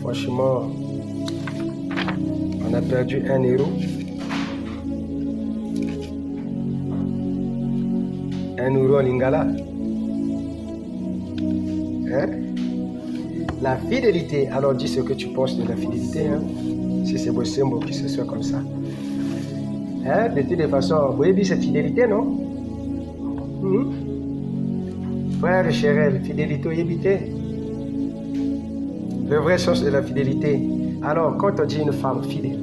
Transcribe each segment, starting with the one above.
Franchement, on a perdu un héros. Un héros en lingala. Hein? La fidélité. Alors dis ce que tu penses de la fidélité. Hein? Si c'est possible que ce soit comme ça. Hein? De toute façon, vous avez cette fidélité, non? Frère Chérel, fidélité éviter. Le vrai sens de la fidélité. Alors, quand on dit une femme fidèle,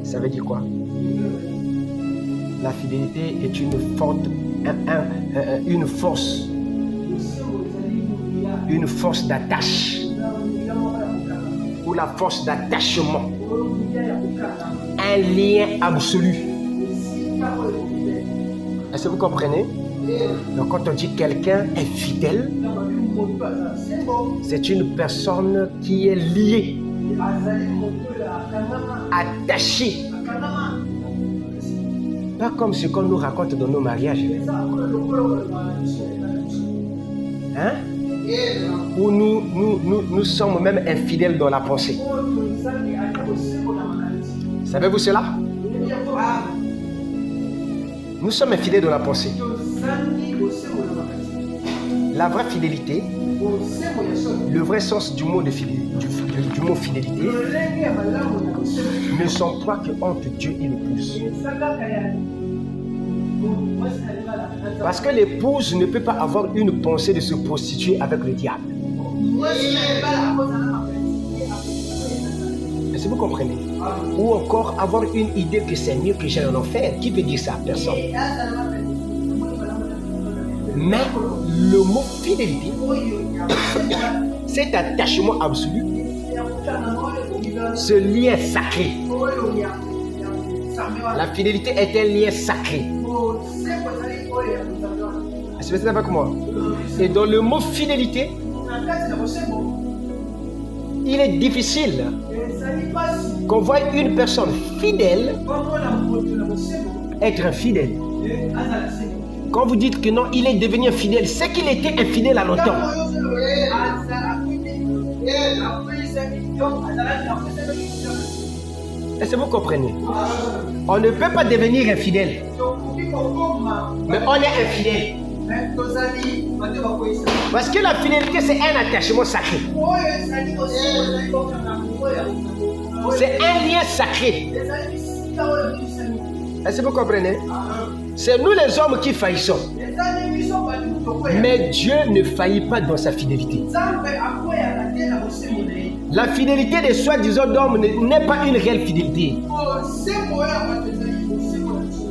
ça veut dire quoi? La fidélité est une force d'attache, ou la force d'attachement, un lien absolu. Est-ce que vous comprenez? Donc quand on dit quelqu'un est fidèle, c'est une personne qui est liée, attachée. Pas comme ce qu'on nous raconte dans nos mariages. Hein? Où nous sommes même infidèles dans la pensée. Savez-vous cela? Nous sommes infidèles dans la pensée. La vraie fidélité, le vrai sens du mot, du mot fidélité, ne sont pas que entre Dieu et l'épouse. Parce que l'épouse ne peut pas avoir une pensée de se prostituer avec le diable. Est-ce que vous comprenez? Ou encore avoir une idée que c'est mieux que j'aille en enfer. Qui peut dire ça? Personne. Mais le mot fidélité, cet attachement absolu, ce lien sacré. La fidélité est un lien sacré. Est-ce que vous êtes avec moi? Et dans le mot fidélité, il est difficile qu'on voit une personne fidèle être infidèle. Quand vous dites que non, il est devenu infidèle, c'est qu'il était infidèle à longtemps. Est-ce que vous comprenez? On ne peut pas devenir infidèle, mais on est infidèle. Parce que la fidélité, c'est un attachement sacré. C'est un lien sacré. Est-ce que vous comprenez? C'est nous les hommes qui faillissons. Mais Dieu ne faillit pas dans sa fidélité. La fidélité des soi-disant d'hommes n'est pas une réelle fidélité.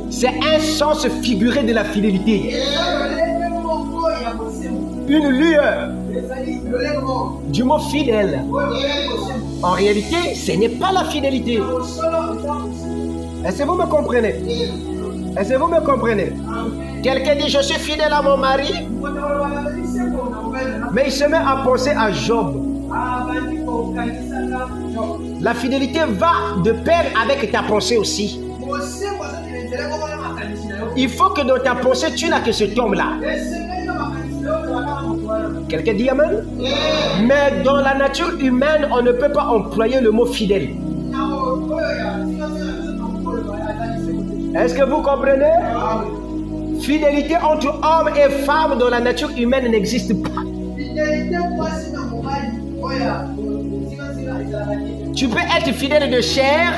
C'est un sens figuré de la fidélité. Une lueur du mot fidèle. En réalité, ce n'est pas la fidélité. Est-ce que vous me comprenez? Est-ce que vous me comprenez? Quelqu'un dit je suis fidèle à mon mari, mais il se met à penser à Job. La fidélité va de pair avec ta pensée aussi. Il faut que dans ta pensée, tu n'as que cet homme-là. Quelqu'un dit amen? Mais dans la nature humaine, on ne peut pas employer le mot fidèle. Est-ce que vous comprenez? Fidélité entre hommes et femmes dans la nature humaine n'existe pas. Tu peux être fidèle de chair,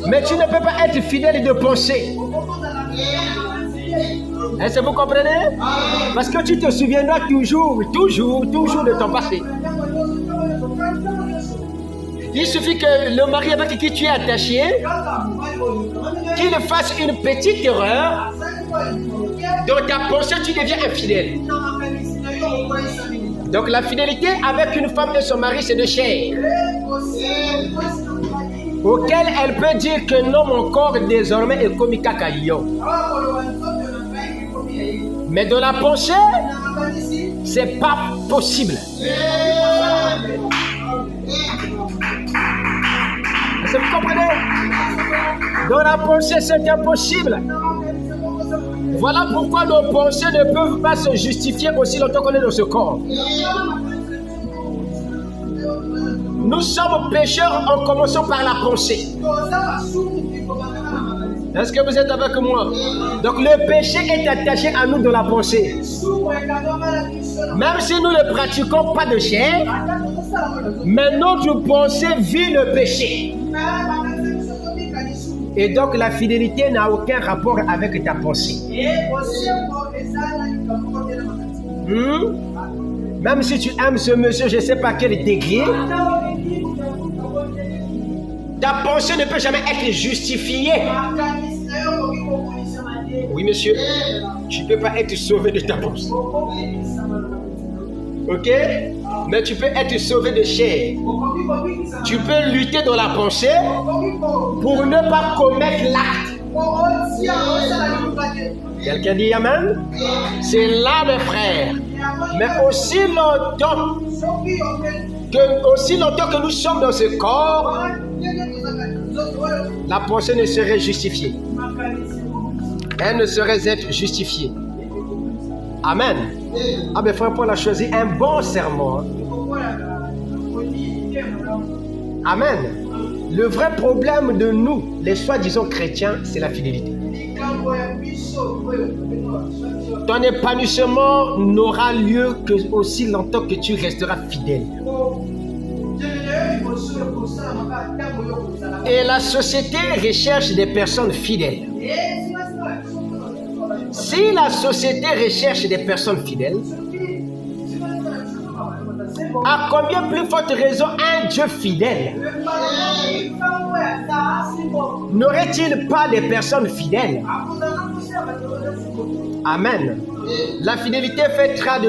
mais tu ne peux pas être fidèle de pensée. Est-ce que vous comprenez? Parce que tu te souviendras toujours de ton passé. Il suffit que le mari avec qui tu es attaché, qu'il fasse une petite erreur, dans ta pensée tu deviens infidèle. Donc la fidélité avec une femme et son mari, c'est de chair, auquel elle peut dire que non, mon corps désormais est comme cacaillon. Mais dans la pensée, c'est pas possible. Est-ce que vous comprenez? Dans la pensée, c'est impossible. Voilà pourquoi nos pensées ne peuvent pas se justifier aussi longtemps qu'on est dans ce corps. Nous sommes pécheurs en commençant par la pensée. Est-ce que vous êtes avec moi? Donc le péché est attaché à nous dans la pensée. Même si nous ne pratiquons pas de chair, mais notre pensée vit le péché. Et donc la fidélité n'a aucun rapport avec ta pensée. Même si tu aimes ce monsieur, je ne sais pas quel degré, ta pensée ne peut jamais être justifiée. Oui, monsieur, tu ne peux pas être sauvé de ta pensée. Ok? Mais tu peux être sauvé de chair. Tu peux lutter dans la pensée pour ne pas commettre l'acte. Quelqu'un dit Amen? C'est là, mes frères. Mais aussi longtemps que nous sommes dans ce corps, la pensée ne serait justifiée. Elle ne saurait être justifiée. Amen. Ah ben frère Paul a choisi un bon serment. Amen. Le vrai problème de nous, les soi-disant chrétiens, c'est la fidélité. Ton épanouissement n'aura lieu que aussi longtemps que tu resteras fidèle. Et la société recherche des personnes fidèles. Si la société recherche des personnes fidèles, à combien plus forte raison un Dieu fidèle n'aurait-il pas des personnes fidèles? Amen. La fidélité fait trait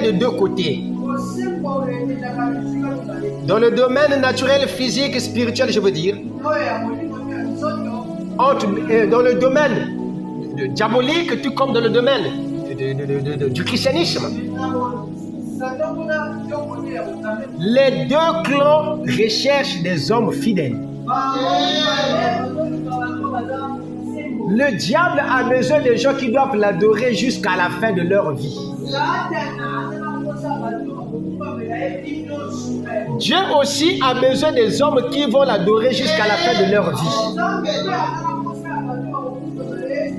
de deux côtés. Dans le domaine naturel, physique, spirituel, je veux dire. Dans le domaine diabolique, tout comme dans le domaine du christianisme. Les deux clans recherchent des hommes fidèles. Le diable a besoin de gens qui doivent l'adorer jusqu'à la fin de leur vie. Dieu aussi a besoin des hommes qui vont l'adorer jusqu'à la fin de leur vie.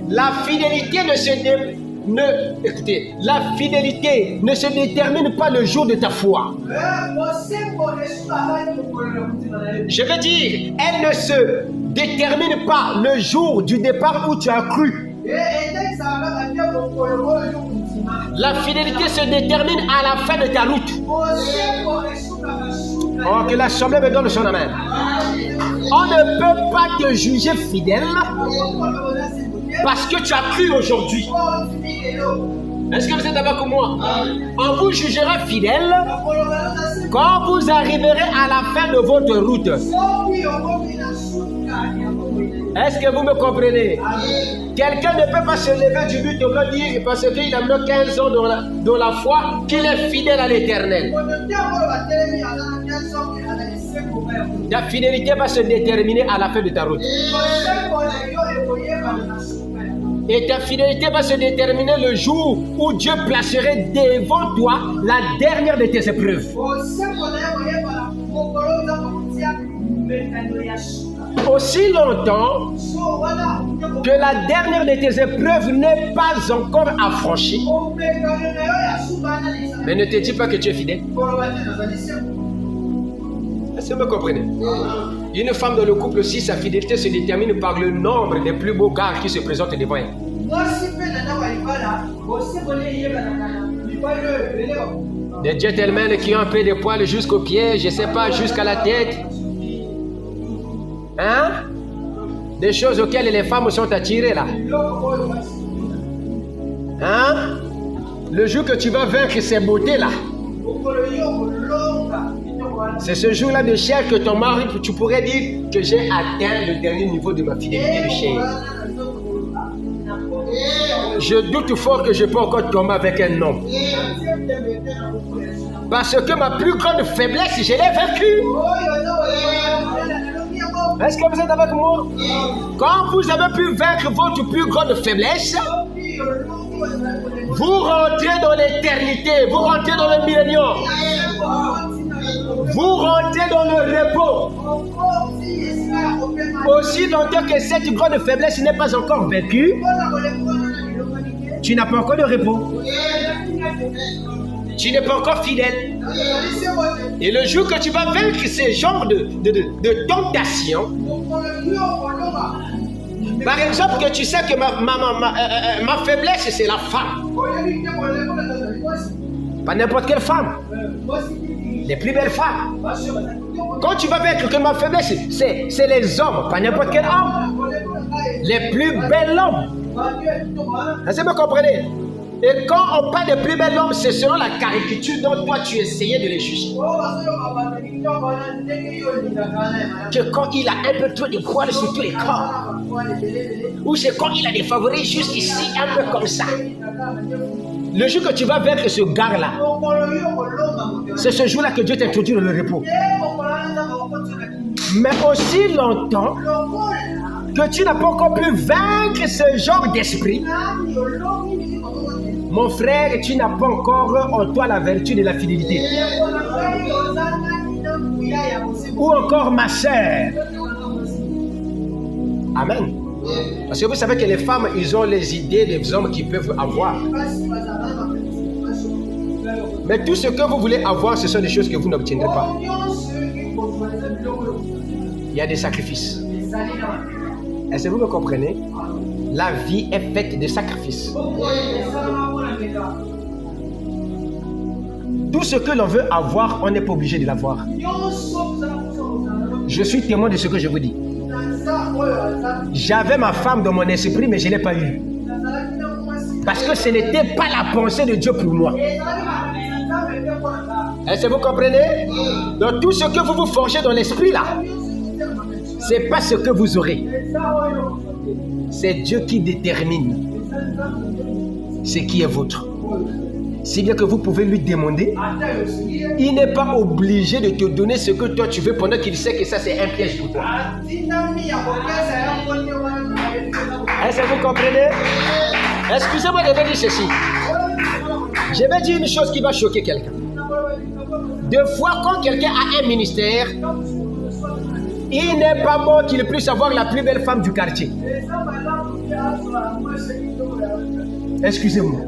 La fidélité la fidélité ne se détermine pas le jour de ta foi. Je veux dire, elle ne se détermine pas le jour du départ où tu as cru. La fidélité se détermine à la fin de ta route. Oh, que l'Assemblée me donne son amen. On ne peut pas te juger fidèle parce que tu as cru aujourd'hui. Est-ce que vous êtes avec moi? On vous jugera fidèle quand vous arriverez à la fin de votre route. Est-ce que vous me comprenez? Quelqu'un ne peut pas se lever du but et dire parce qu'il a mis 15 ans dans la foi qu'il est fidèle à l'Éternel. Ta fidélité va se déterminer à la fin de ta route. Et ta fidélité va se déterminer le jour où Dieu placerait devant toi la dernière de tes épreuves. Aussi longtemps que la dernière de tes épreuves n'est pas encore affranchie. Mais ne te dis pas que tu es fidèle. Est-ce que vous me comprenez? Une femme dans le couple aussi, sa fidélité se détermine par le nombre des plus beaux gars qui se présentent devant elle. Des gentlemen qui ont un peu de poils jusqu'aux pieds, je ne sais pas, jusqu'à la tête. Hein? Des choses auxquelles les femmes sont attirées là. Hein? Le jour que tu vas vaincre ces beautés là, c'est ce jour-là de chair que ton mari, tu pourrais dire que j'ai atteint le dernier niveau de ma fidélité de chair. Je doute fort que je peux encore tomber avec un homme. Parce que ma plus grande faiblesse, je l'ai vaincue. Est-ce que vous êtes avec moi? Quand vous avez pu vaincre votre plus grande faiblesse, vous rentrez dans l'éternité, vous rentrez dans le millénium. vous rentrez dans le repos. Aussi longtemps que cette grande faiblesse n'est pas encore vaincue, tu n'as pas encore de repos. Tu n'es pas encore fidèle. Et le jour que tu vas vaincre ce genre de tentation, par exemple, que tu sais que ma faiblesse, c'est la femme. Pas n'importe quelle femme. Les plus belles femmes. Quand tu vas vaincre que ma faiblesse, c'est les hommes, pas n'importe quel homme. Les plus belles hommes. Est-ce que vous comprenez? Et quand on parle de plus belles hommes, c'est selon la caricature dont toi tu essayais de les juger. Que quand il a un peu trop de poils sur tous les corps, ou c'est quand il a des favoris juste ici, un peu comme ça. Le jour que tu vas vaincre ce gars-là, c'est ce jour-là que Dieu t'introduit dans le repos. Mais aussi longtemps que tu n'as pas encore pu vaincre ce genre d'esprit, mon frère, tu n'as pas encore en toi la vertu de la fidélité. Ou encore ma sœur. Amen. Parce que vous savez que les femmes, ils ont les idées des hommes qu'ils peuvent avoir. Mais tout ce que vous voulez avoir, ce sont des choses que vous n'obtiendrez pas. Il y a des sacrifices. Est-ce que vous me comprenez? La vie est faite de sacrifices. Tout ce que l'on veut avoir, on n'est pas obligé de l'avoir. Je suis témoin de ce que je vous dis. J'avais ma femme dans mon esprit, mais je ne l'ai pas eue. Parce que ce n'était pas la pensée de Dieu pour moi. Est-ce que vous comprenez? Donc tout ce que vous vous forgez dans l'esprit là, ce n'est pas ce que vous aurez. C'est Dieu qui détermine ce qui est vôtre. Si bien que vous pouvez lui demander, il n'est pas obligé de te donner ce que toi tu veux pendant qu'il sait que ça c'est un piège pour toi. Est-ce que vous comprenez? Excusez-moi de vous dire ceci. Je vais dire une chose qui va choquer quelqu'un. Deux fois, quand quelqu'un a un ministère, il n'est pas bon qu'il puisse avoir la plus belle femme du quartier. Excusez-moi.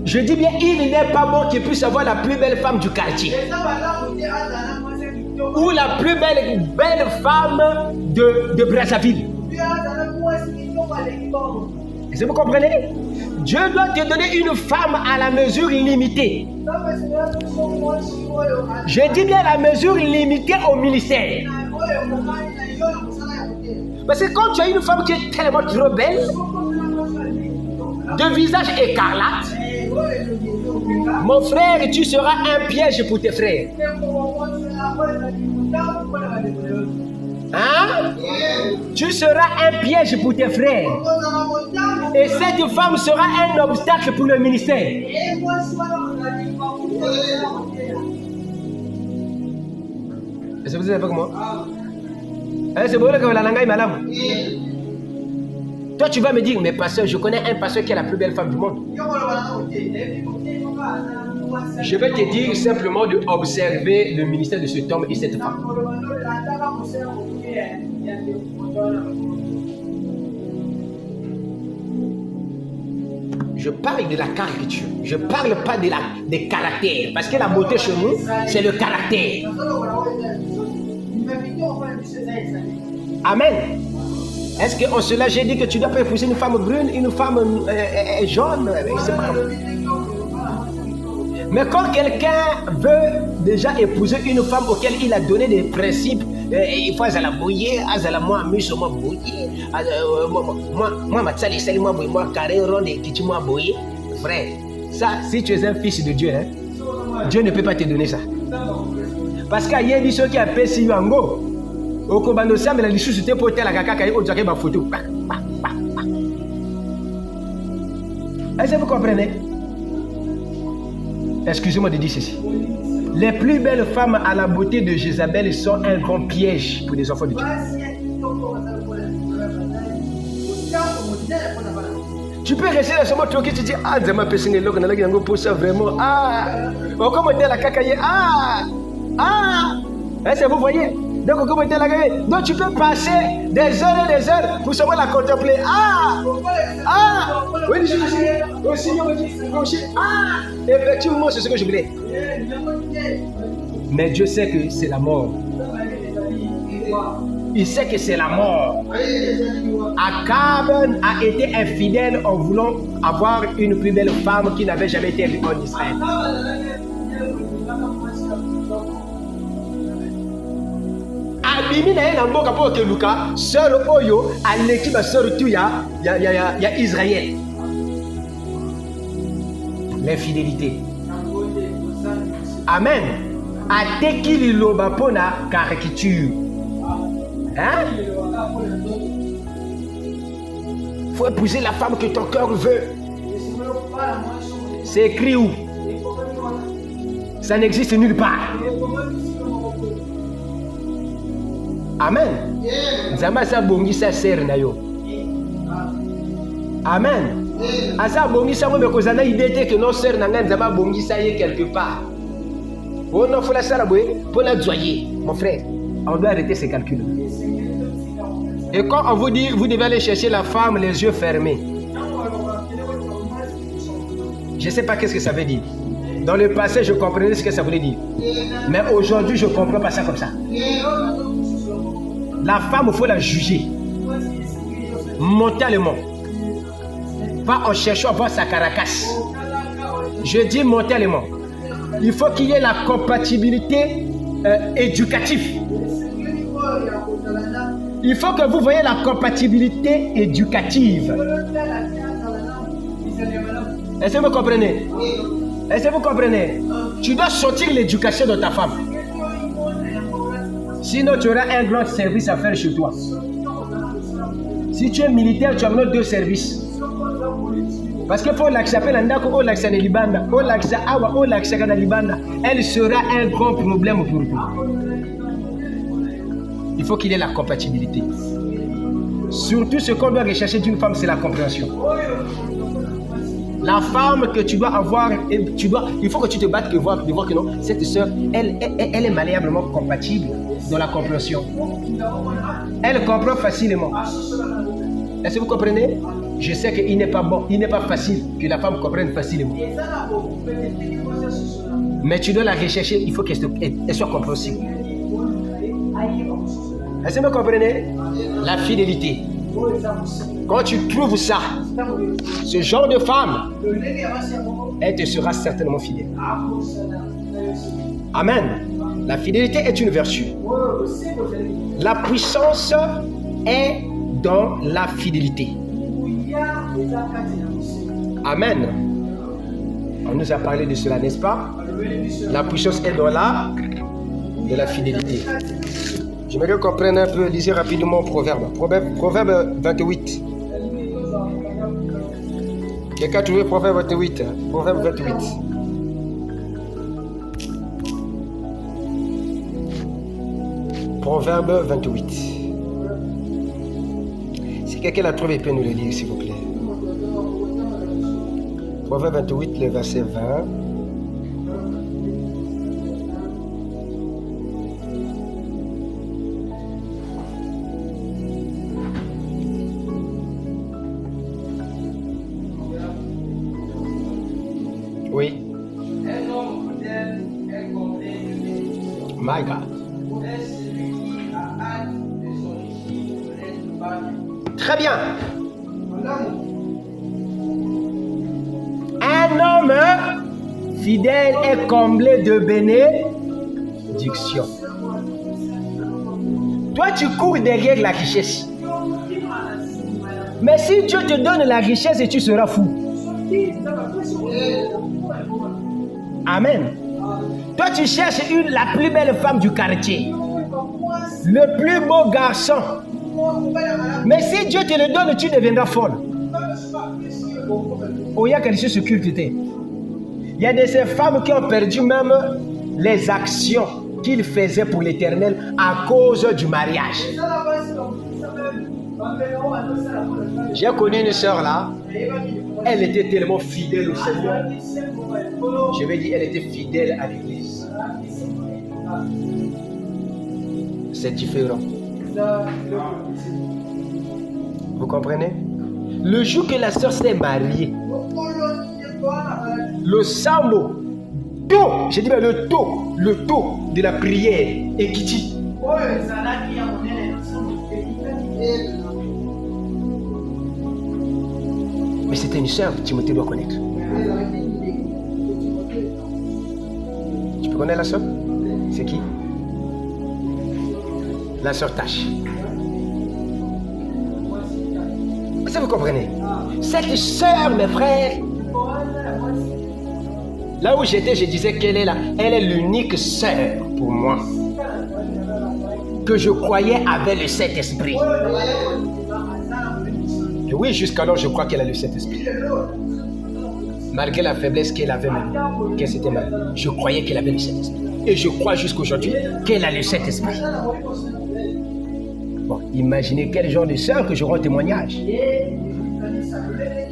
Je dis bien, il n'est pas bon qu'il puisse avoir la plus belle femme du quartier. Ou la plus belle femme de Brazzaville. Est-ce que vous comprenez? Dieu doit te donner une femme à la mesure limitée. Je dis bien la mesure limitée au ministère. Parce que quand tu as une femme qui est tellement trop belle, de visage écarlate, mon frère, tu seras un piège pour tes frères. Hein? Tu seras un piège pour tes frères. Et cette femme sera un obstacle pour le ministère. Est-ce que vous êtes avec moi? C'est bon que la langue est madame. Toi, tu vas me dire, mais pasteur, je connais un pasteur qui est la plus belle femme du monde. Je vais te dire simplement d'observer le ministère de cet homme et cette femme. Je parle de la caricature. Je ne parle pas des caractères. Parce que la beauté chez nous, c'est le caractère. Amen. Est-ce qu'en cela, j'ai dit que tu dois pas épouser une femme brune, une femme jaune? C'est pas comme... Mais quand quelqu'un veut déjà épouser une femme auquel il a donné des principes, il faut la bouiller, moi, moi, bouiller, moi, matsali, moi, carré, rond, et qui moi, bouiller. Frère, ça, si tu es un fils de Dieu, hein, Dieu ne peut pas te donner ça. Parce qu'il y a des gens qui appellent si yango. Au Kobano Sam, la licence était pour la caca, au Jacques, ma photo. Est-ce que vous comprenez? Excusez-moi de dire ceci. Les plus belles femmes à la beauté de Jézabel sont un grand piège pour les enfants de Dieu. Tu peux rester dans ce mot qui tu dis, ah, Zama Pessine, l'eau, on a pour ça vraiment. Ah, comment était la cacaille? Ah, est-ce que vous voyez? Donc, comment était la cacaille? Donc, tu peux passer des heures et des heures pour savoir la contempler. Oui, effectivement, c'est ce que je voulais. Mais Dieu sait que c'est la mort. Il sait que c'est la mort. Akab a été infidèle en voulant avoir une plus belle femme qui n'avait jamais été élue en Israël. Abimi na yena mboka po keluka sœur oyo aleki ba sœur tu ya Israël. L'infidélité. Amen. Ateki liloba pona caricature. Hein? Faut épouser la femme que ton cœur veut. C'est écrit où? Ça n'existe nulle part. Amen. Nzamba sa bongisa ser na yo. Amen. Asa bongisa mo beko zana idée que non ser na nga nzamba bongisa ye quelque part. Oh non, faut la saraboué pour la joyer, mon frère. On doit arrêter ces calculs. Et quand on vous dit, vous devez aller chercher la femme les yeux fermés. Je ne sais pas qu'est-ce que ça veut dire. Dans le passé, je comprenais ce que ça voulait dire. Mais aujourd'hui, je ne comprends pas ça comme ça. La femme, il faut la juger. Mentalement. Pas en cherchant à voir sa caracasse. Je dis mentalement. Il faut qu'il y ait la compatibilité éducative. Il faut que vous voyez la compatibilité éducative. Est-ce que vous comprenez? Est-ce que vous comprenez? Tu dois sortir l'éducation de ta femme. Sinon, tu auras un grand service à faire chez toi. Si tu es militaire, tu as 2 services. Parce que pour l'accepter, elle sera un grand problème pour vous. Il faut qu'il y ait la compatibilité. Surtout, ce qu'on doit rechercher d'une femme, c'est la compréhension. La femme que tu dois avoir, il faut que tu te battes de voir que non, cette soeur, elle est malléablement compatible dans la compréhension. Elle comprend facilement. Est-ce que vous comprenez? Je sais qu'il n'est pas bon, il n'est pas facile que la femme comprenne facilement. Mais tu dois la rechercher, il faut qu'elle soit compréhensible. Est-ce que vous comprenez? La fidélité. Quand tu trouves ça, ce genre de femme, elle te sera certainement fidèle. Amen. La fidélité est une vertu. La puissance est dans la fidélité. Amen. On nous a parlé de cela, n'est-ce pas? La puissance est dans la fidélité. J'aimerais qu'on prenne un peu, lisez rapidement Proverbe 28. Quelqu'un a trouvé Proverbe 28? Proverbe 28. Proverbe 28. Si quelqu'un l'a trouvé, il peut nous le lire, s'il vous plaît. Proverbe 28, le verset 20. Oui. My God. Très bien. Un homme fidèle est comblé de bénédictions. Toi, tu cours derrière la richesse. Mais si Dieu te donne la richesse, tu seras fou. Amen. Toi, tu cherches la plus belle femme du quartier. Le plus beau garçon. Mais si Dieu te le donne, tu deviendras folle. Oh, il y a quelque chose sur culte. Il y a de ces femmes qui ont perdu même les actions qu'ils faisaient pour l'Éternel à cause du mariage. J'ai connu une soeur là. Elle était tellement fidèle au Seigneur. Je vais dire, elle était fidèle à l'église. C'est différent. Vous comprenez? Le jour que la sœur s'est mariée, le sambo, je dis bien le taux de la prière est quitté. Mais c'était une sœur que Timothée doit connaître. Tu peux connaître la sœur? C'est qui? La sœur Tache. Est-ce que vous comprenez? Cette sœur, mes frères, là où j'étais, je disais qu'elle est là. Elle est l'unique sœur pour moi que je croyais avait le Saint-Esprit. Et oui, jusqu'alors, je crois qu'elle a le Saint-Esprit. Malgré la faiblesse qu'elle avait même, qu'elle s'était mal, je croyais qu'elle avait le Saint-Esprit. Et je crois jusqu'aujourd'hui qu'elle a le Saint-Esprit. Bon, imaginez quel genre de sœur que je rends témoignage.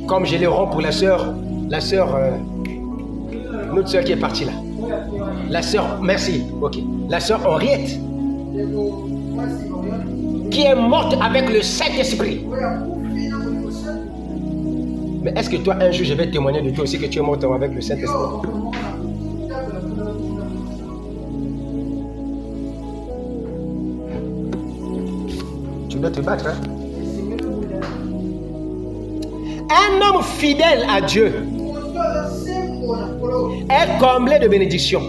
Comme je le rends pour la sœur, notre sœur qui est partie là. La sœur, merci, ok. La sœur Henriette, qui est morte avec le Saint-Esprit. Mais est-ce que toi, un jour, je vais témoigner de toi aussi que tu es morte avec le Saint-Esprit? Tu dois te battre, hein? Un homme fidèle à Dieu est comblé de bénédictions.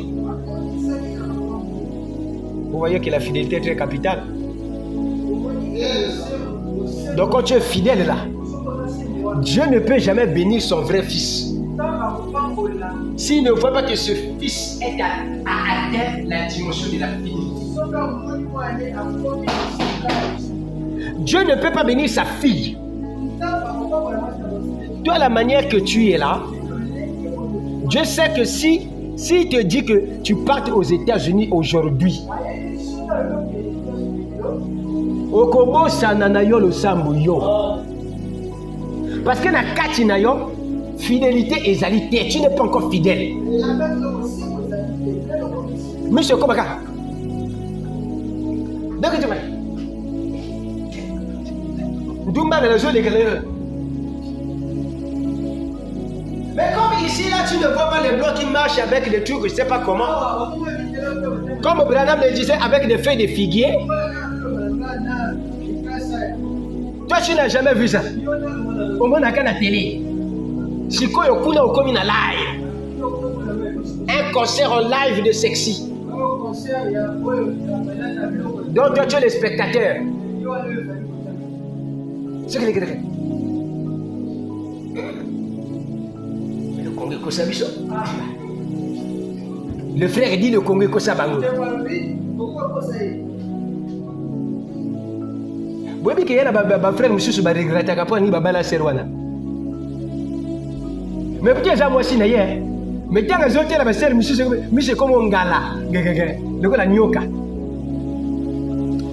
Vous voyez que la fidélité est très capitale. Donc quand tu es fidèle là, Dieu ne peut jamais bénir son vrai fils s'il ne voit pas que ce fils est à atteindre la dimension de la fidélité. Dieu ne peut pas bénir sa fille. Toi, la manière que tu es là, Dieu sait que s'il te dit que tu partes aux États-Unis aujourd'hui, Okobo sananayo lo sambuyo. Parce que na kati na yo, fidélité ezalité, tu n'es pas encore fidèle. Monsieur Kobaka. Donc tu vas. Dumba dans le jeu des galères. Mais comme ici, là, tu ne vois pas les blancs qui marchent avec des trucs, je ne sais pas comment. Comme Branham le disait, avec des feuilles de figuier. Toi, tu n'as jamais vu ça. Au moins, on a qu'à la télé. Si quoi, on a comme une live. Un concert en live de sexy. Donc, toi, tu es le spectateur. C'est que les gars. Le frère dit le Congo Kosa Bango. Oui, mais il y a un frère qui a regretté que ni baba la serwana. Mais peut-être moi aussi naïe. Mais tant que j'ai été la sœur monsieur comme un gala, le gars la nyoka.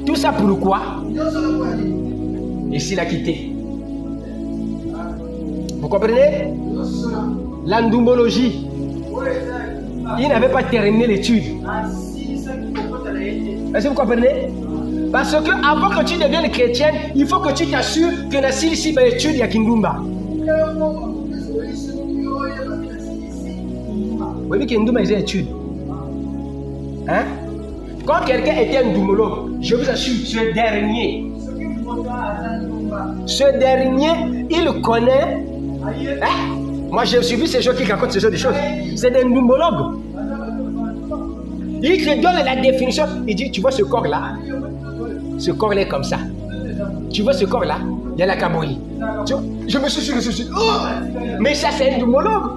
Tout ça pourquoi? Ici l'a quitté. Vous comprenez? L'endoumologie. Il n'avait pas terminé l'étude. Est-ce que vous comprenez? Parce que avant que tu deviennes chrétienne, il faut que tu t'assures que la Silisi va étudier à Kindumba. Oui, mais Kindumba, ils études. Hein? Quand quelqu'un était un doumologue, je vous assure, ce dernier, il connaît. Hein? Moi, j'ai suivi ces gens qui racontent ce genre de choses. C'est des pneumologues. Il te donne la définition. Il dit, tu vois ce corps-là? Ce corps-là est comme ça. Tu vois ce corps-là? Il y a la cabolie. Je me suis dit, oh! Mais ça, c'est un pneumologue.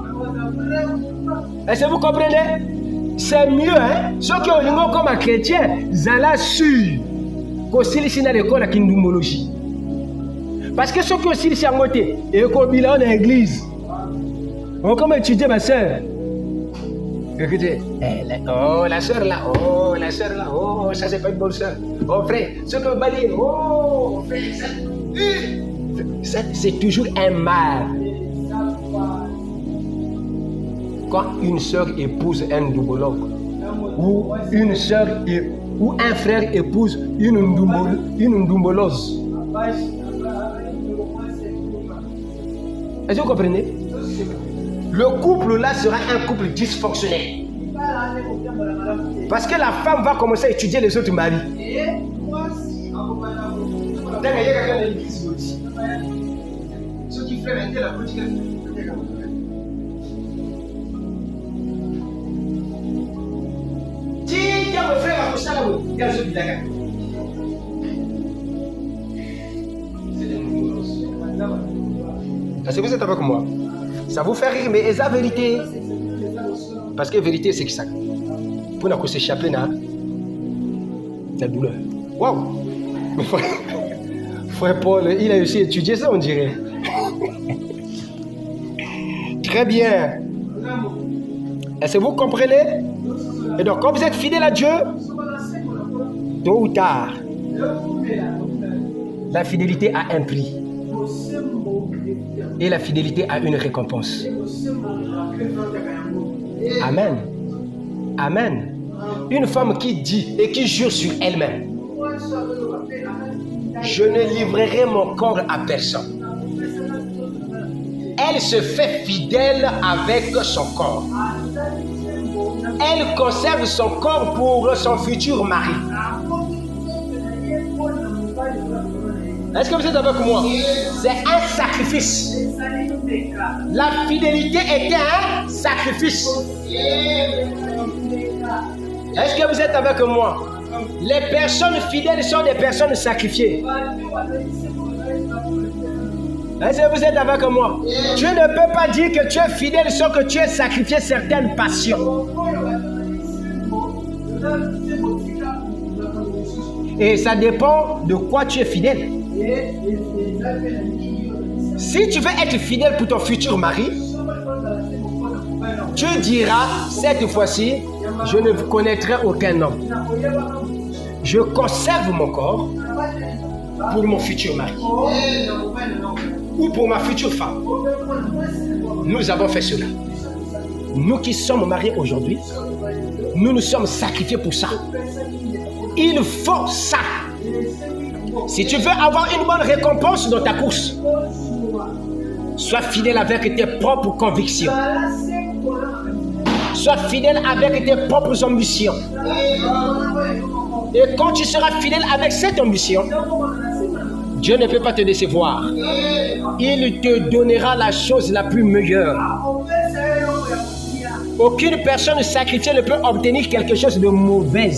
Est-ce que vous comprenez? C'est mieux, hein? Ceux qui ont comme un chrétien, Zala sûr qu'aussi ici dans l'école avec une pneumologie. Parce que ceux qui aussi ici en côté, et qu'on bilan dans l'église. On comment étudier ma soeur? Écoutez, oh la soeur là, oh la soeur là, oh ça c'est pas une bonne soeur. Oh frère, ce que vous balayez, oh frère, ça c'est toujours un mal. quand une sœur épouse un doublon, ou une sœur ou un frère épouse une ndumbolose. Est-ce que vous comprenez? Le couple là sera un couple dysfonctionnel. Parce que la femme va commencer à étudier les autres maris. Est-ce que vous êtes avec moi? Ça vous fait rire, mais c'est la vérité. Parce que la vérité, c'est que ça. Pour ne pas s'échapper, la douleur. Waouh! Frère Paul, il a aussi étudié ça, on dirait. Très bien. Est-ce que vous comprenez? Et donc, quand vous êtes fidèle à Dieu, tôt ou tard, la fidélité a un prix. Et la fidélité a une récompense. Amen. Amen. Une femme qui dit et qui jure sur elle-même: je ne livrerai mon corps à personne. Elle se fait fidèle avec son corps. Elle conserve son corps pour son futur mari. Est-ce que vous êtes avec moi? C'est un sacrifice. La fidélité était un sacrifice. Est-ce que vous êtes avec moi? Les personnes fidèles sont des personnes sacrifiées. Est-ce que vous êtes avec moi? Tu ne peux pas dire que tu es fidèle sans que tu aies sacrifié certaines passions. Et ça dépend de quoi tu es fidèle. Si tu veux être fidèle pour ton futur mari, tu diras: cette fois-ci, je ne connaîtrai aucun homme. Je conserve mon corps pour mon futur mari ou pour ma future femme. Nous avons fait cela. Nous qui sommes mariés aujourd'hui, nous nous sommes sacrifiés pour ça. Il faut ça. Si tu veux avoir une bonne récompense dans ta course, sois fidèle avec tes propres convictions. Sois fidèle avec tes propres ambitions. Et quand tu seras fidèle avec cette ambition, Dieu ne peut pas te décevoir. Il te donnera la chose la plus meilleure. Aucune personne sacrifiée ne peut obtenir quelque chose de mauvais.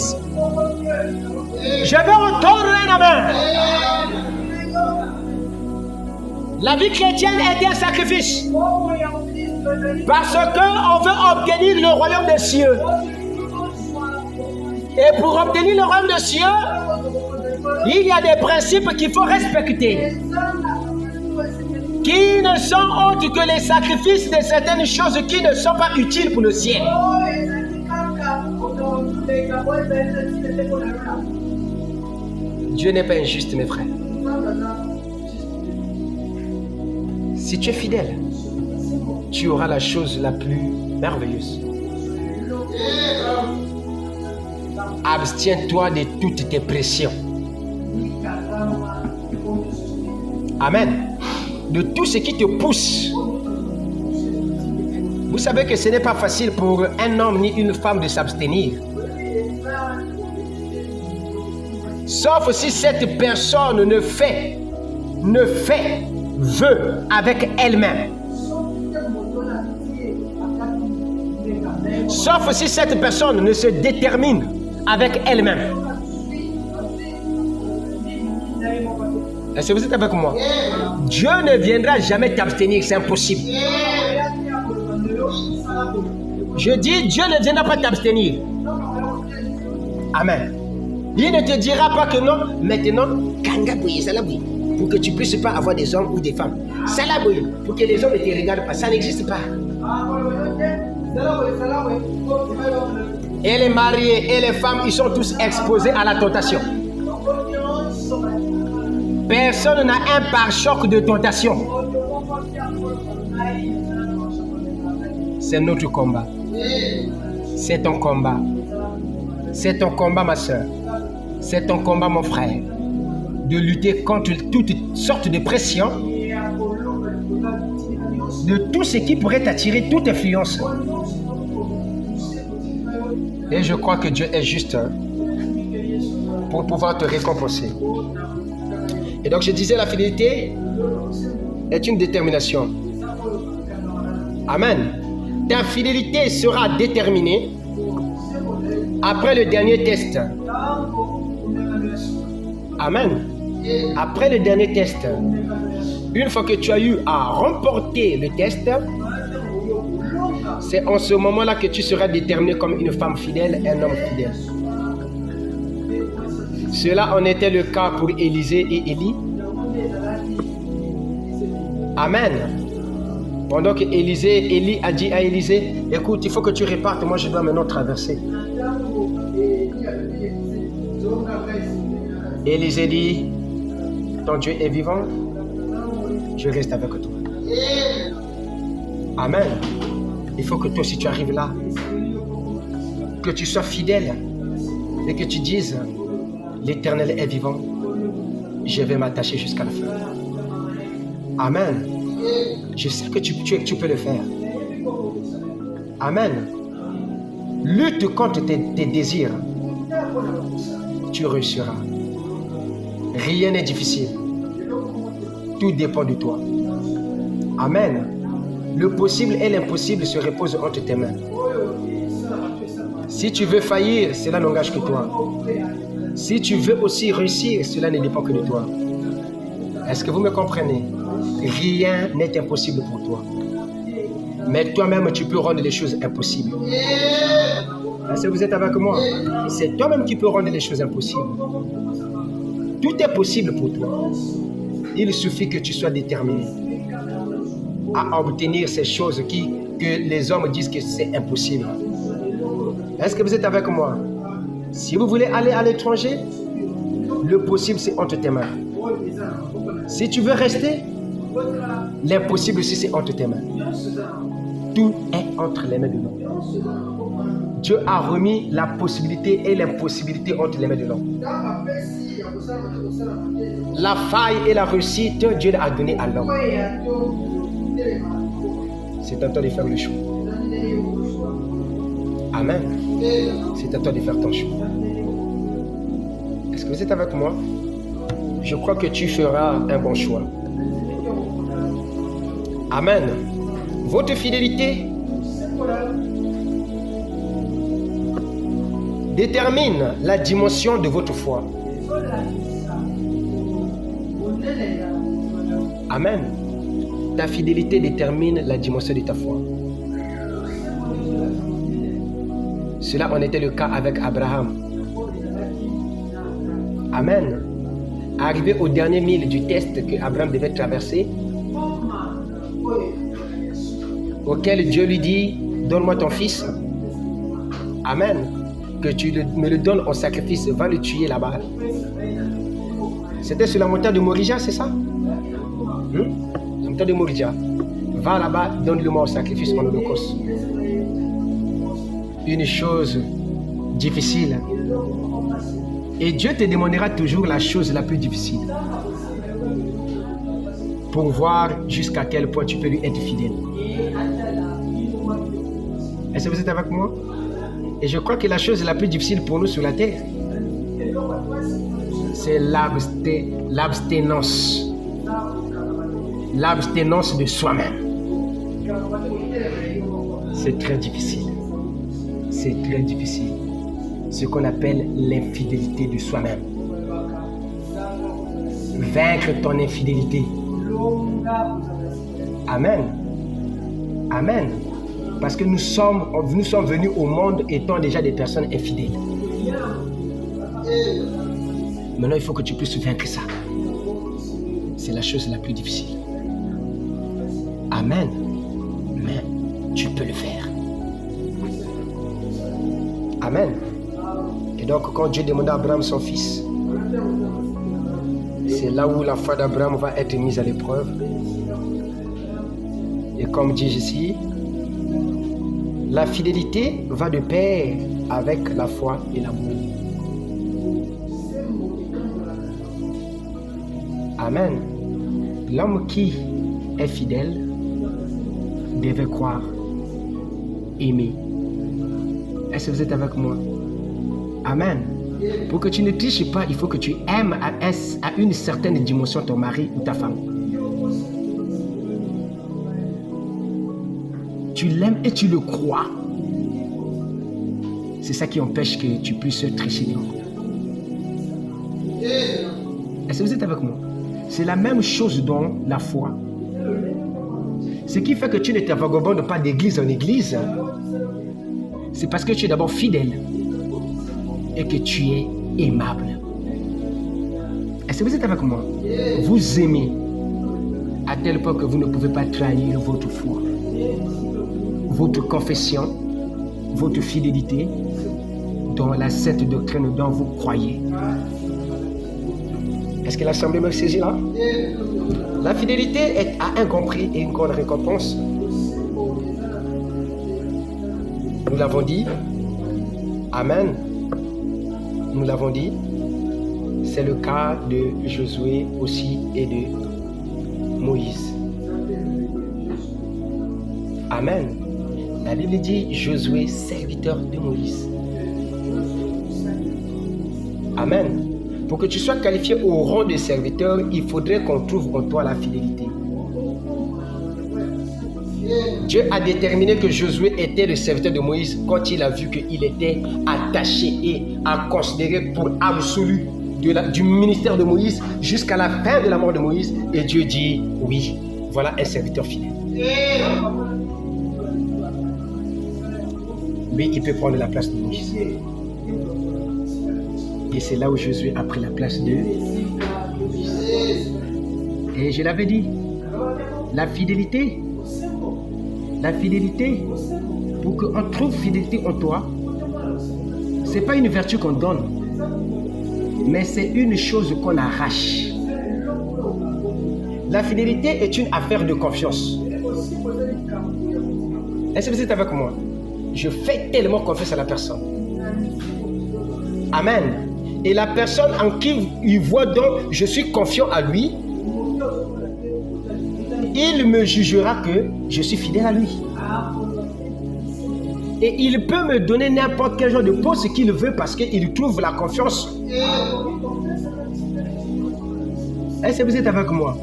Je vais entendre un amen. La vie chrétienne est un sacrifice. Parce qu'on veut obtenir le royaume des cieux. Et pour obtenir le royaume des cieux, il y a des principes qu'il faut respecter, qui ne sont autres que les sacrifices de certaines choses qui ne sont pas utiles pour le ciel. Dieu n'est pas injuste, mes frères. Si tu es fidèle, tu auras la chose la plus merveilleuse. Abstiens-toi de toutes tes pressions. Amen. De tout ce qui te pousse. Vous savez que ce n'est pas facile pour un homme ni une femme de s'abstenir. Sauf si cette personne veut avec elle-même. Sauf si cette personne ne se détermine avec elle-même. Est-ce que vous êtes avec moi? Dieu ne viendra jamais t'abstenir, c'est impossible. Je dis, Dieu ne viendra pas t'abstenir. Amen. Il ne te dira pas que non, maintenant, pour que tu ne puisses pas avoir des hommes ou des femmes. Salaboui, pour que les hommes ne te regardent pas. Ça n'existe pas. Et les mariés et les femmes, ils sont tous exposés à la tentation. Personne n'a un pare-choc de tentation. C'est notre combat. C'est ton combat. C'est ton combat, ma soeur. C'est ton combat, mon frère. De lutter contre toutes sortes de pressions, de tout ce qui pourrait t'attirer toute influence. Et je crois que Dieu est juste pour pouvoir te récompenser. Et donc je disais, la fidélité est une détermination. Amen. Ta fidélité sera déterminée après le dernier test. Amen. Après le dernier test, une fois que tu as eu à remporter le test, c'est en ce moment-là que tu seras déterminé comme une femme fidèle, un homme fidèle. Cela en était le cas pour Élisée et Élie. Amen. Pendant que Élie a dit à Élisée, écoute, il faut que tu repartes, moi je dois maintenant traverser. Élisée dit, ton Dieu est vivant, je reste avec toi. Amen. Il faut que toi aussi tu arrives là, que tu sois fidèle et que tu dises, l'Éternel est vivant, je vais m'attacher jusqu'à la fin. Amen. Je sais que tu peux le faire. Amen. Lutte contre tes désirs. Tu réussiras. Rien n'est difficile. Tout dépend de toi. Amen. Le possible et l'impossible se reposent entre tes mains. Si tu veux faillir, cela n'engage que toi. Si tu veux aussi réussir, cela ne dépend que de toi. Est-ce que vous me comprenez? Rien n'est impossible pour toi. Mais toi-même, tu peux rendre les choses impossibles. Est-ce que vous êtes avec moi? C'est toi-même qui peux rendre les choses impossibles. Tout est possible pour toi. Il suffit que tu sois déterminé à obtenir ces choses que les hommes disent que c'est impossible. Est-ce que vous êtes avec moi? Si vous voulez aller à l'étranger, le possible c'est entre tes mains. Si tu veux rester, l'impossible aussi c'est entre tes mains. Tout est entre les mains de l'homme. Dieu a remis la possibilité et l'impossibilité entre les mains de l'homme. La faille et la réussite, Dieu l'a donné à l'homme. C'est à toi de faire le choix. Amen. C'est à toi de faire ton choix. Est-ce que vous êtes avec moi? Je crois que tu feras un bon choix. Amen. Votre fidélité détermine la dimension de votre foi. Amen. Ta fidélité détermine la dimension de ta foi. Cela en était le cas avec Abraham. Amen. Arrivé au dernier mille du test que Abraham devait traverser, auquel Dieu lui dit, donne-moi ton fils. Amen. Que tu me le donnes en sacrifice, va le tuer là-bas. C'était sur la montagne de Morija, c'est ça? La montagne de Morija. Va là-bas, donne-le-moi en sacrifice en holocauste. Une chose difficile. Et Dieu te demandera toujours la chose la plus difficile. Pour voir jusqu'à quel point tu peux lui être fidèle. Est-ce que vous êtes avec moi? Et je crois que la chose la plus difficile pour nous sur la terre, c'est l'abstinence. L'abstinence de soi-même. C'est très difficile. C'est très difficile. Ce qu'on appelle l'infidélité de soi-même. Vaincre ton infidélité. Amen. Amen. Parce que nous sommes venus au monde étant déjà des personnes infidèles. Maintenant, il faut que tu puisses vaincre ça. C'est la chose la plus difficile. Amen. Mais tu peux le faire. Amen. Et donc, quand Dieu demanda à Abraham son fils, c'est là où la foi d'Abraham va être mise à l'épreuve. Et comme dit ici, La fidélité va de pair avec la foi et l'amour. Amen. L'homme qui est fidèle devait croire, aimer. Est-ce que vous êtes avec moi? Amen. Pour que tu ne triches pas, il faut que tu aimes à une certaine dimension ton mari ou ta femme. Tu l'aimes et tu le crois. C'est ça qui empêche que tu puisses tricher. Est-ce que vous êtes avec moi? C'est la même chose dans la foi. Ce qui fait que tu ne te vagabondes pas d'église en église, c'est parce que tu es d'abord fidèle et que tu es aimable. Est-ce que vous êtes avec moi? Vous aimez à tel point que vous ne pouvez pas trahir votre foi, votre confession, votre fidélité dans la sainte doctrine dont vous croyez. Est-ce que l'assemblée me saisit là? La fidélité a un grand prix et une grande récompense. Nous l'avons dit. Amen. Nous l'avons dit. C'est le cas de Josué aussi et de Moïse. Amen. La Bible dit Josué, serviteur de Moïse. Amen. Pour que tu sois qualifié au rang de serviteur, il faudrait qu'on trouve en toi la fidélité. Dieu a déterminé que Josué était le serviteur de Moïse quand il a vu qu'il était attaché et à considérer pour absolu du ministère de Moïse jusqu'à la fin de la mort de Moïse. Et Dieu dit, oui, voilà un serviteur fidèle. Lui, il peut prendre la place de Moïse. Et c'est là où Josué a pris la place de Moïse. Et je l'avais dit, la fidélité, pour qu'on trouve fidélité en toi, ce n'est pas une vertu qu'on donne, mais c'est une chose qu'on arrache. La fidélité est une affaire de confiance. Est-ce que vous êtes avec moi? Je fais tellement confiance à la personne. Amen. Et la personne en qui il voit donc, je suis confiant à lui, il me jugera que je suis fidèle à lui. Et il peut me donner n'importe quel genre de poste qu'il veut parce qu'il trouve la confiance. Est-ce que vous êtes avec moi?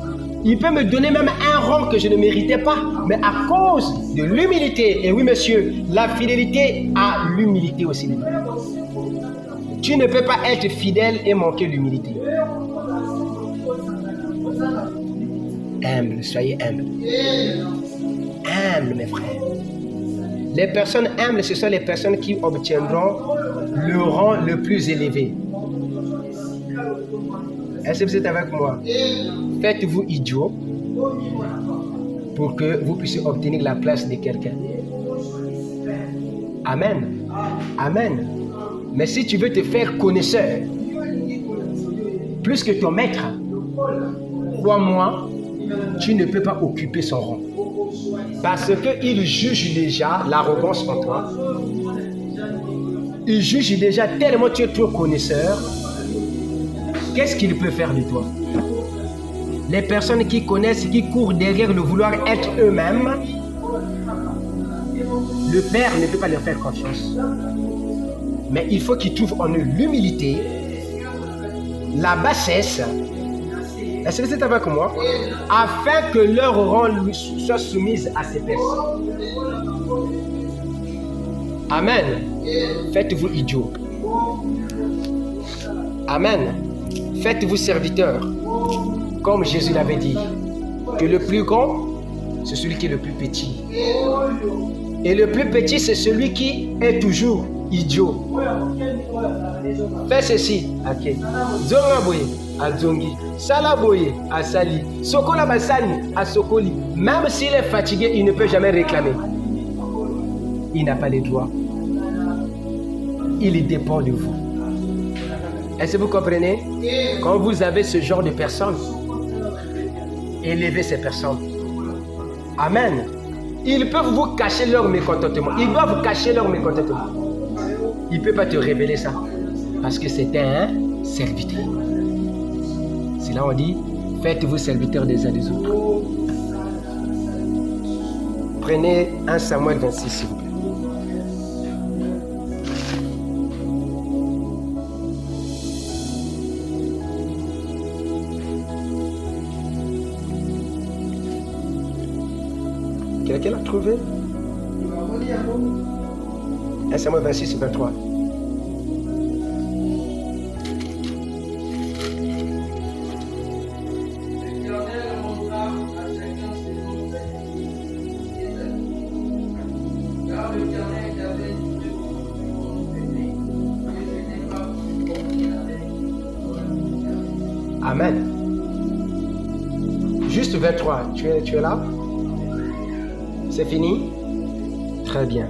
Il peut me donner même un rang que je ne méritais pas, mais à cause de l'humilité. Et oui, monsieur, la fidélité a l'humilité aussi. Tu ne peux pas être fidèle et manquer l'humilité. Humble, soyez humble. Humble, mes frères. Les personnes humbles, ce sont les personnes qui obtiendront le rang le plus élevé. Est-ce que vous êtes avec moi? Faites-vous idiot pour que vous puissiez obtenir la place de quelqu'un. Amen. Amen. Mais si tu veux te faire connaisseur, plus que ton maître, crois-moi, tu ne peux pas occuper son rang. Parce qu'il juge déjà l'arrogance en toi. Il juge déjà tellement tu es trop connaisseur. Qu'est-ce qu'il peut faire de toi? Les personnes qui connaissent, qui courent derrière le vouloir être eux-mêmes, le Père ne peut pas leur faire confiance. Mais il faut qu'ils trouvent en eux l'humilité, la bassesse. Est-ce que c'est avec moi? Afin que leur rang soit soumise à ces personnes. Amen. Faites-vous idiot. Amen. Faites-vous serviteur. Comme Jésus l'avait dit, que le plus grand, c'est celui qui est le plus petit. Et le plus petit, c'est celui qui est toujours idiot. Fais ceci. Ok. Zongaboye à Zongi. Salaboye à Sali. Sokola Basani à Sokoli. Même s'il est fatigué, il ne peut jamais réclamer. Il n'a pas les droits. Il dépend de vous. Est-ce que vous comprenez? Quand vous avez ce genre de personnes, élevez ces personnes. Amen. Ils peuvent vous cacher leur mécontentement. Ils doivent vous cacher leur mécontentement. Il ne peut pas te révéler ça. Parce que c'est un serviteur. C'est là on dit, faites-vous serviteurs des uns des autres. Prenez 1 Samuel 26, s'il vous plaît. Quelqu'un l'a trouvé? 1 Samuel 26 et 23. Amen. Juste 23. Tu es là? C'est fini? Très bien.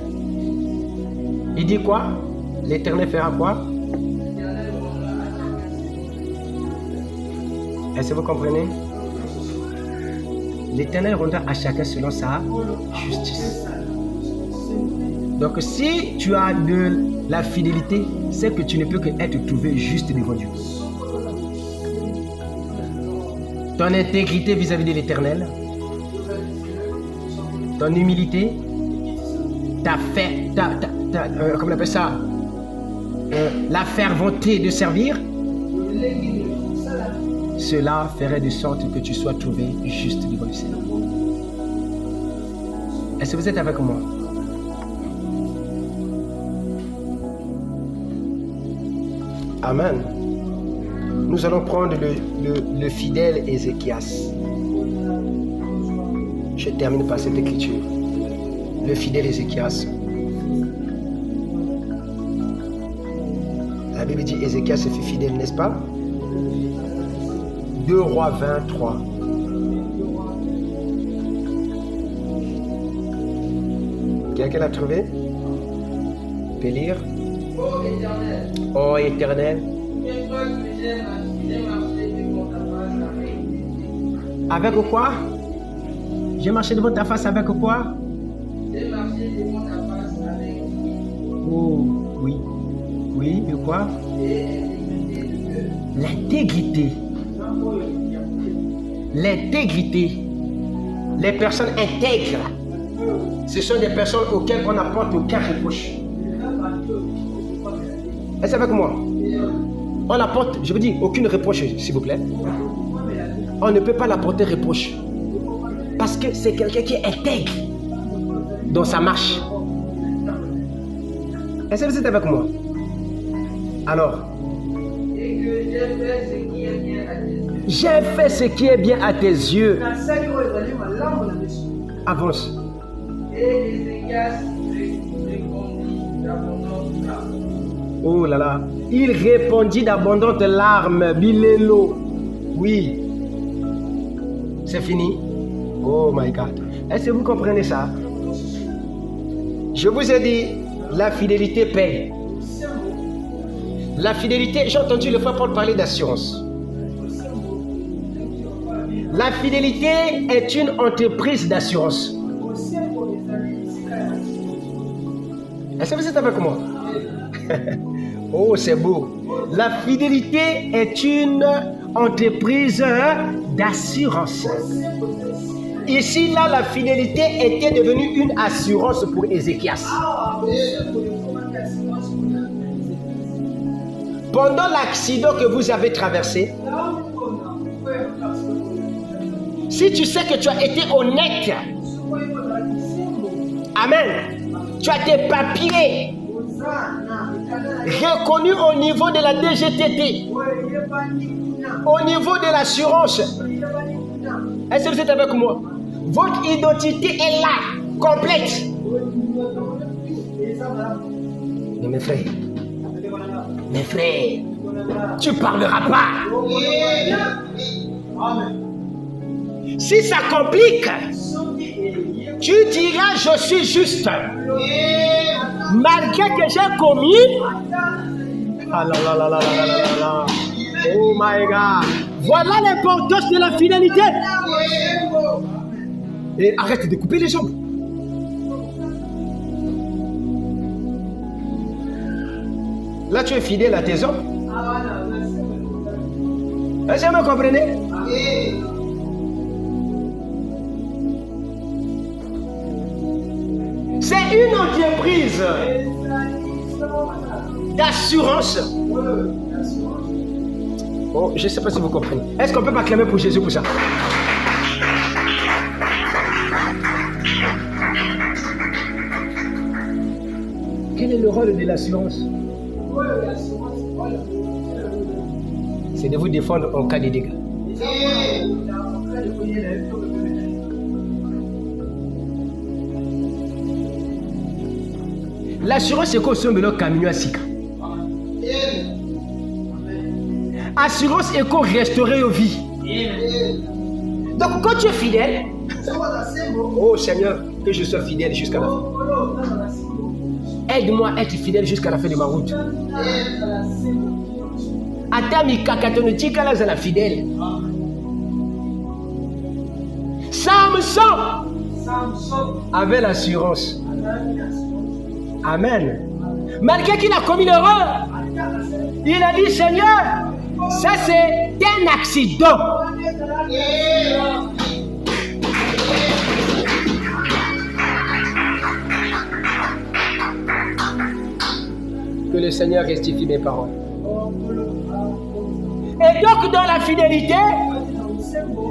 Il dit quoi? L'Éternel fera quoi? Est-ce que vous comprenez? L'Éternel rendra à chacun selon sa justice. Donc si tu as de la fidélité, c'est que tu ne peux que être trouvé juste devant Dieu. Ton intégrité vis-à-vis de l'Éternel, ton humilité, comment on appelle ça, la fermeté de servir, cela ferait de sorte que tu sois trouvé juste devant le Seigneur. Est-ce que vous êtes avec moi? Amen. Nous allons prendre le fidèle Ézéchias. Je termine par cette écriture. Le fidèle Ézéchias. La Bible dit Ézéchias se fit fidèle, n'est-ce pas? 2 Rois 23. Quelqu'un l'a trouvé? Peut lire? Ô Éternel, avec quoi? J'ai marché devant ta face avec quoi? J'ai marché devant ta face avec. Oh, oui. Oui, et quoi? L'intégrité. L'intégrité. Les personnes intègres. Ce sont des personnes auxquelles on n'apporte aucun reproche. Est-ce avec moi? On n'apporte, je vous dis, aucune reproche, s'il vous plaît. On ne peut pas l'apporter reproche. Parce que c'est quelqu'un qui est intègre dans sa marche. Est-ce que vous êtes avec moi? Alors, j'ai fait ce qui est bien à tes yeux. Avance. Oh là là. Il répondit d'abondantes larmes. Bilélo. Oui. C'est fini. Oh my God. Est-ce que vous comprenez ça? Je vous ai dit, la fidélité paye. La fidélité, j'ai entendu le frère Paul parler d'assurance. La fidélité est une entreprise d'assurance. Est-ce que vous êtes avec moi? Oh, c'est beau. La fidélité est une entreprise d'assurance. Ici, là, la fidélité était devenue une assurance pour Ézéchias. Pendant l'accident que vous avez traversé, si tu sais que tu as été honnête, amen, tu as tes papiers reconnus au niveau de la DGTT, au niveau de l'assurance. Est-ce que vous êtes avec moi? Votre identité est là, complète. Mais mes frères, tu parleras pas. Si ça complique, tu diras je suis juste. Malgré que j'ai commis. Ah là là là là là là là. Oh my God. Voilà l'importance de la fidélité. Et arrête de couper les jambes. Là, tu es fidèle à tes hommes. Est-ce que vous me comprenez? C'est une entreprise d'assurance. Oh, je ne sais pas si vous comprenez. Est-ce qu'on peut m'acclamer pour Jésus pour ça? Quel est le rôle de l'assurance? C'est de vous défendre en cas de dégâts. L'assurance, c'est qu'on somme le camion à Sika. Assurance est qu'on restaurer aux vies. Donc, quand tu es fidèle, oh Seigneur, que je sois fidèle jusqu'à la fin. Aide-moi à être fidèle jusqu'à la fin de ma route. Atami kakatonutika la zala fidèle. Samson avait l'assurance. Amen. Malgré qu'il a commis l'erreur, il a dit Seigneur, ça c'est un accident. Que le Seigneur rectifie mes paroles. Et donc dans la fidélité,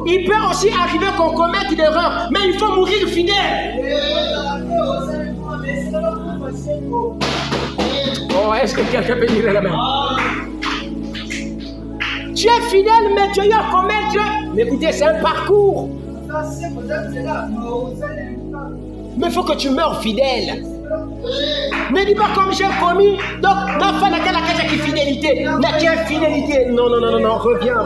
il peut aussi arriver qu'on commette une erreur, mais il faut mourir fidèle. Oh, est-ce que quelqu'un peut dire la main? Tu es fidèle, mais tu as commettre. Mais écoutez, c'est un parcours. Mais il faut que tu meurs fidèle. Ne dis pas comme j'ai commis. Donc, l'enfant n'a qu'à la case qui fidélité. N'a qu'à fidélité. Non, reviens.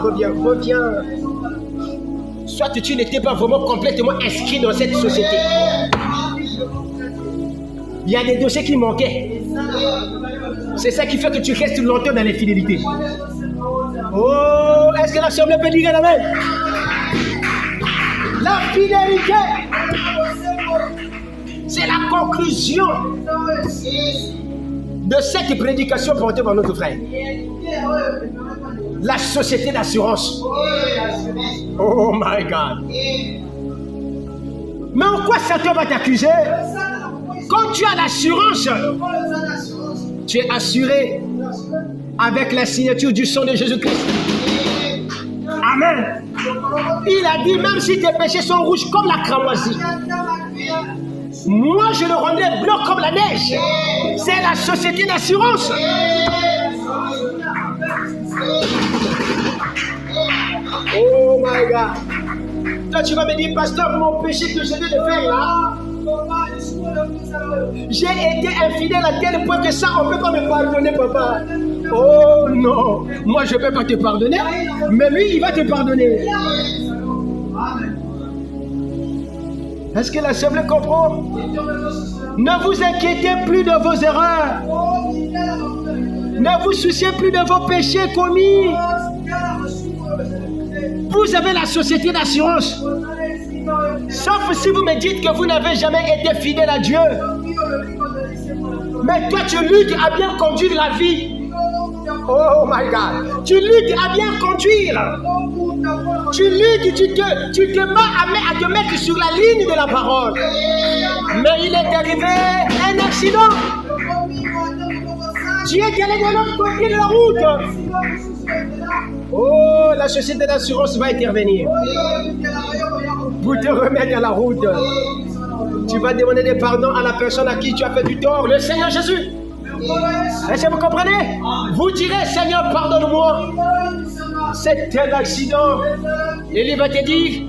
Soit tu n'étais pas vraiment complètement inscrit dans cette société. Il y a des dossiers qui manquaient. C'est ça qui fait que tu restes longtemps dans l'infidélité. Oh, est-ce que la somme peut dire la main? La fidélité, c'est la conclusion de cette prédication portée par notre frère. La société d'assurance. Oh my God. Mais en quoi Satan va t'accuser? Quand tu as l'assurance, tu es assuré avec la signature du sang de Jésus-Christ. Amen. Il a dit, même si tes péchés sont rouges comme la cramoisie, moi je le rendrai blanc comme la neige. C'est la société d'assurance. Oh my God. Toi tu vas me dire, pasteur, mon péché que je viens de faire là, j'ai été infidèle à tel point que ça, on ne peut pas me pardonner, papa. Oh non, moi je ne peux pas te pardonner, mais lui, il va te pardonner. Est-ce que l'Assemblée comprend? Ne vous inquiétez plus de vos erreurs. Ne vous souciez plus de vos péchés commis. Vous avez la société d'assurance. Sauf si vous me dites que vous n'avez jamais été fidèle à Dieu. Mais toi, tu luttes à bien conduire la vie. Oh my God. Tu luttes à bien conduire. Tu luttes, tu te bats à te mettre sur la ligne de la parole. Mais il est arrivé un accident. Tu es allé de l'autre côté de la route. Oh, la société d'assurance va intervenir pour te remettre à la route. Tu vas demander des pardons à la personne à qui tu as fait du tort, le Seigneur Jésus. Est-ce que vous comprenez? Vous direz, Seigneur, pardonne-moi. C'est un accident. Et il va te dire,